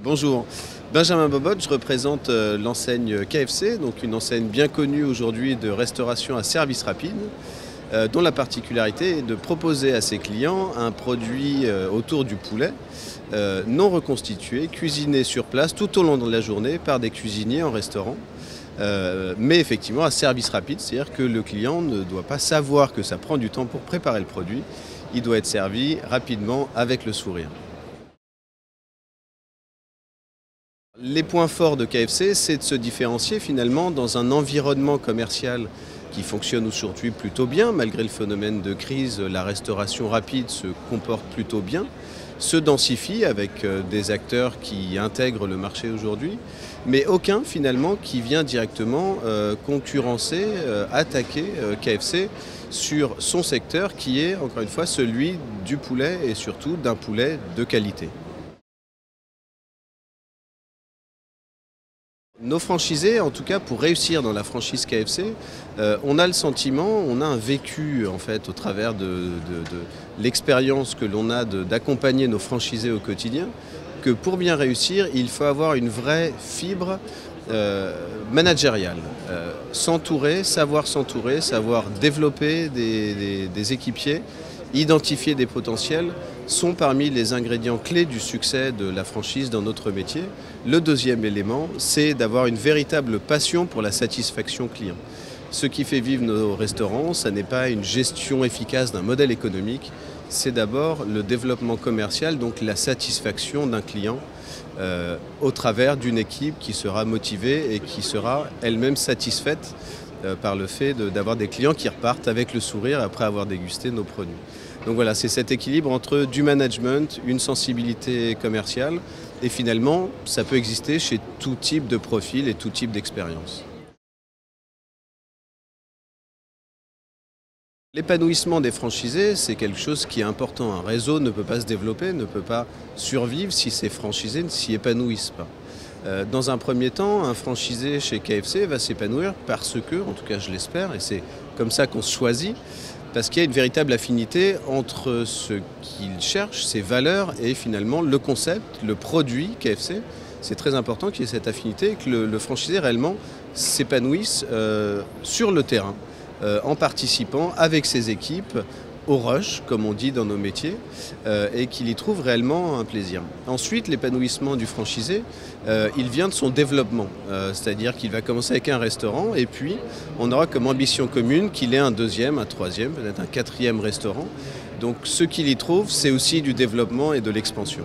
Bonjour, Benjamin Bobot, je représente l'enseigne KFC, donc une enseigne bien connue aujourd'hui de restauration à service rapide, dont la particularité est de proposer à ses clients un produit autour du poulet non reconstitué, cuisiné sur place tout au long de la journée par des cuisiniers en restaurant, mais effectivement à service rapide, c'est-à-dire que le client ne doit pas savoir que ça prend du temps pour préparer le produit, il doit être servi rapidement avec le sourire. Les points forts de KFC, c'est de se différencier finalement dans un environnement commercial qui fonctionne aujourd'hui plutôt bien. Malgré le phénomène de crise, la restauration rapide se comporte plutôt bien, se densifie avec des acteurs qui intègrent le marché aujourd'hui, mais aucun finalement qui vient directement concurrencer, attaquer KFC sur son secteur qui est encore une fois celui du poulet et surtout d'un poulet de qualité. Nos franchisés, en tout cas pour réussir dans la franchise KFC, on a le sentiment, on a un vécu en fait au travers de l'expérience que l'on a d'accompagner nos franchisés au quotidien, que pour bien réussir, il faut avoir une vraie fibre managériale. S'entourer, savoir développer des équipiers, identifier des potentiels sont parmi les ingrédients clés du succès de la franchise dans notre métier. Le deuxième élément, c'est d'avoir une véritable passion pour la satisfaction client. Ce qui fait vivre nos restaurants, ce n'est pas une gestion efficace d'un modèle économique, c'est d'abord le développement commercial, donc la satisfaction d'un client au travers d'une équipe qui sera motivée et qui sera elle-même satisfaite par le fait d'avoir des clients qui repartent avec le sourire après avoir dégusté nos produits. Donc voilà, c'est cet équilibre entre du management, une sensibilité commerciale et finalement, ça peut exister chez tout type de profil et tout type d'expérience. L'épanouissement des franchisés, c'est quelque chose qui est important. Un réseau ne peut pas se développer, ne peut pas survivre si ses franchisés ne s'y épanouissent pas. Dans un premier temps, un franchisé chez KFC va s'épanouir parce que, en tout cas je l'espère, et c'est comme ça qu'on se choisit, parce qu'il y a une véritable affinité entre ce qu'il cherche, ses valeurs et finalement le concept, le produit KFC. C'est très important qu'il y ait cette affinité et que le franchisé réellement s'épanouisse sur le terrain, en participant avec ses équipes au rush, comme on dit dans nos métiers, et qu'il y trouve réellement un plaisir. Ensuite, l'épanouissement du franchisé, il vient de son développement, c'est-à-dire qu'il va commencer avec un restaurant et puis on aura comme ambition commune qu'il ait un deuxième, un troisième, peut-être un quatrième restaurant. Donc ce qu'il y trouve, c'est aussi du développement et de l'expansion.